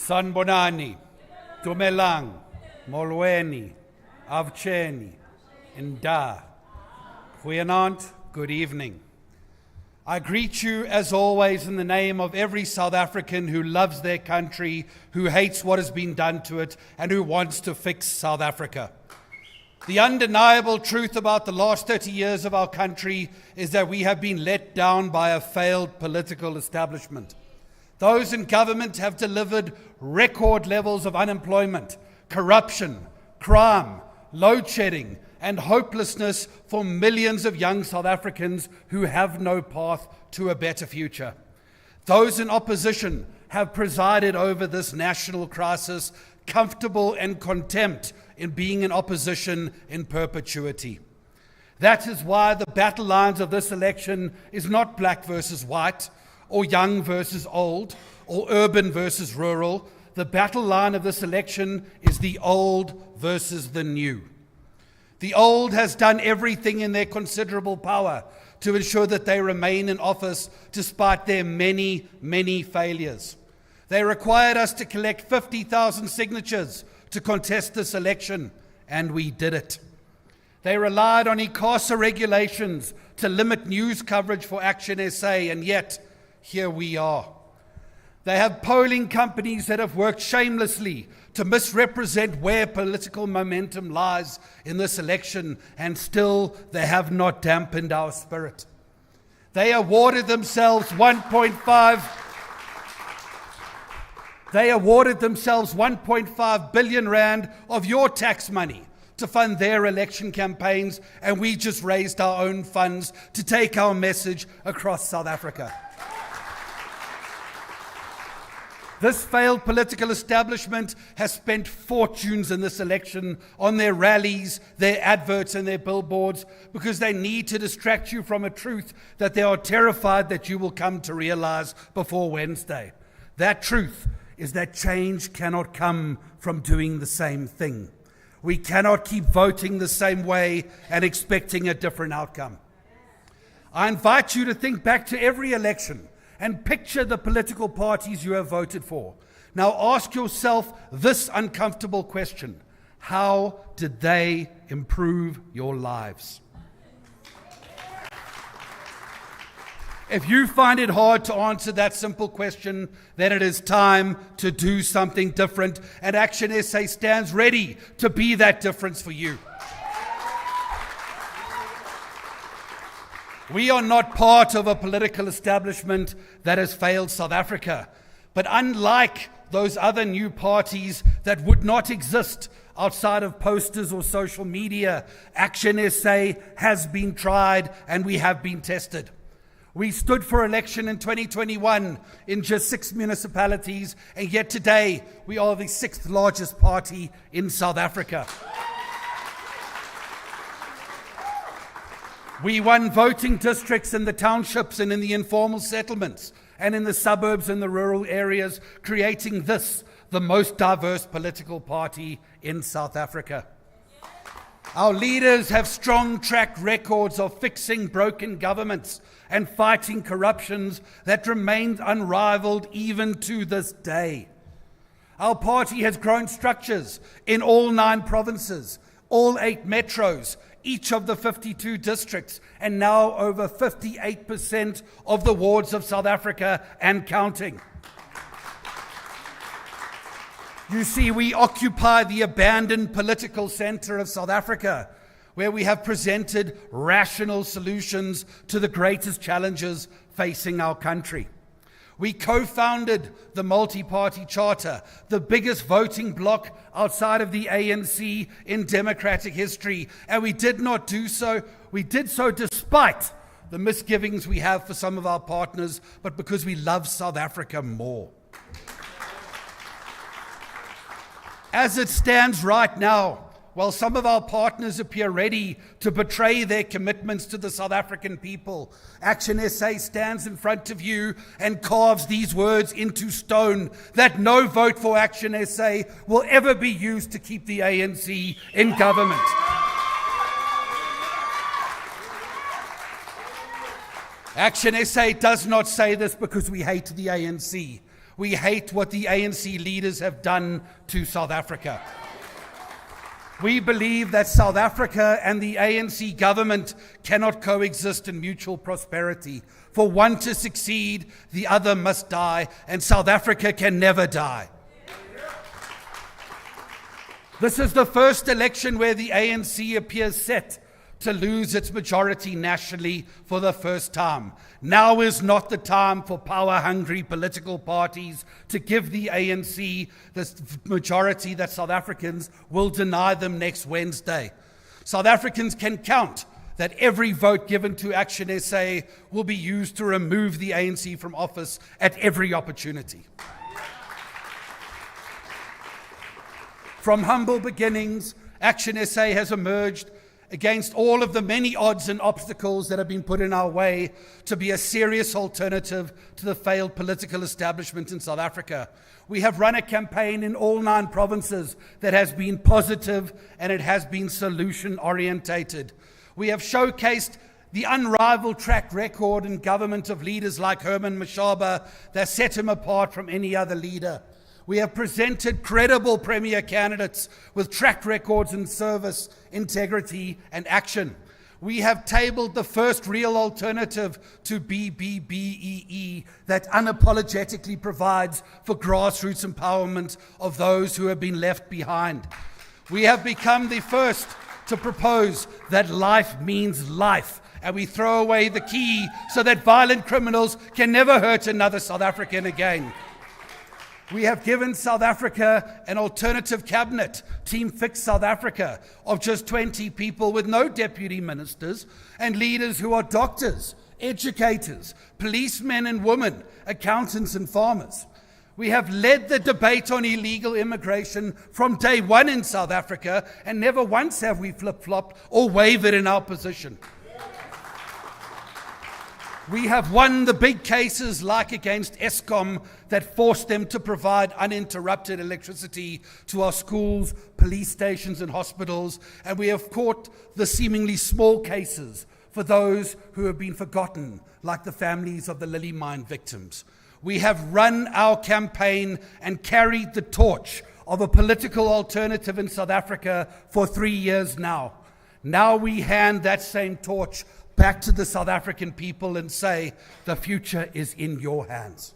Sanbonani, Dumelang, Molweni, Avcheni, Nda. Goeienaand, good evening. I greet you as always in the name of every South African who loves their country, who hates what has been done to it, and who wants to fix South Africa. The undeniable truth about the last 30 years of our country is that we have been let down by a failed political establishment. Those in government have delivered record levels of unemployment, corruption, crime, load shedding, and hopelessness for millions of young South Africans who have no path to a better future. Those in opposition have presided over this national crisis, comfortable and contempt in being in opposition in perpetuity. That is why the battle lines of this election is not black versus white, or young versus old, or urban versus rural. The battle line of this election is the old versus the new. The old has done everything in their considerable power to ensure that they remain in office despite their many, many failures. They required us to collect 50,000 signatures to contest this election, and we did it. They relied on ICASA regulations to limit news coverage for ActionSA, and yet, here we are. They have polling companies that have worked shamelessly to misrepresent where political momentum lies in this election, and still they have not dampened our spirit. They awarded themselves 1.5 billion rand of your tax money to fund their election campaigns, and we just raised our own funds to take our message across South Africa. This failed political establishment has spent fortunes in this election on their rallies, their adverts, and their billboards because they need to distract you from a truth that they are terrified that you will come to realize before Wednesday. That truth is that change cannot come from doing the same thing. We cannot keep voting the same way and expecting a different outcome. I invite you to think back to every election and picture the political parties you have voted for. Now ask yourself this uncomfortable question: how did they improve your lives? If you find it hard to answer that simple question, then it is time to do something different, and ActionSA stands ready to be that difference for you. We are not part of a political establishment that has failed South Africa. But unlike those other new parties that would not exist outside of posters or social media, ActionSA has been tried and we have been tested. We stood for election in 2021 in just 6 municipalities, and yet today we are the 6th largest party in South Africa. We won voting districts in the townships and in the informal settlements and in the suburbs and the rural areas, creating this, the most diverse political party in South Africa. Our leaders have strong track records of fixing broken governments and fighting corruptions that remains unrivaled even to this day. Our party has grown structures in all 9 provinces, all 8 metros, each of the 52 districts, and now over 58% of the wards of South Africa and counting. You see, we occupy the abandoned political center of South Africa, where we have presented rational solutions to the greatest challenges facing our country. We co-founded the multi-party charter, the biggest voting bloc outside of the ANC in democratic history, and we did so despite the misgivings we have for some of our partners, but because we love South Africa more. As it stands right now, while some of our partners appear ready to betray their commitments to the South African people, ActionSA stands in front of you and carves these words into stone that no vote for ActionSA will ever be used to keep the ANC in government. ActionSA does not say this because we hate the ANC. We hate what the ANC leaders have done to South Africa. We believe that South Africa and the ANC government cannot coexist in mutual prosperity. For one to succeed, the other must die, and South Africa can never die. This is the first election where the ANC appears set to lose its majority nationally for the first time. Now is not the time for power-hungry political parties to give the ANC the majority that South Africans will deny them next Wednesday. South Africans can count that every vote given to ActionSA will be used to remove the ANC from office at every opportunity. From humble beginnings, ActionSA has emerged against all of the many odds and obstacles that have been put in our way to be a serious alternative to the failed political establishment in South Africa. We have run a campaign in all 9 provinces that has been positive and it has been solution-orientated. We have showcased the unrivaled track record and government of leaders like Herman Mashaba that set him apart from any other leader. We have presented credible premier candidates with track records in service, integrity, and action. We have tabled the first real alternative to BBBEE that unapologetically provides for grassroots empowerment of those who have been left behind. We have become the first to propose that life means life, and we throw away the key so that violent criminals can never hurt another South African again. We have given South Africa an alternative cabinet, Team Fix South Africa, of just 20 people with no deputy ministers and leaders who are doctors, educators, policemen and women, accountants and farmers. We have led the debate on illegal immigration from day one in South Africa, and never once have we flip-flopped or wavered in our position. We have won the big cases like against Eskom that forced them to provide uninterrupted electricity to our schools, police stations and hospitals, and we have caught the seemingly small cases for those who have been forgotten, like the families of the Lily Mine victims. We have run our campaign and carried the torch of a political alternative in South Africa for 3 years now. Now we hand that same torch back to the South African people and say, the future is in your hands.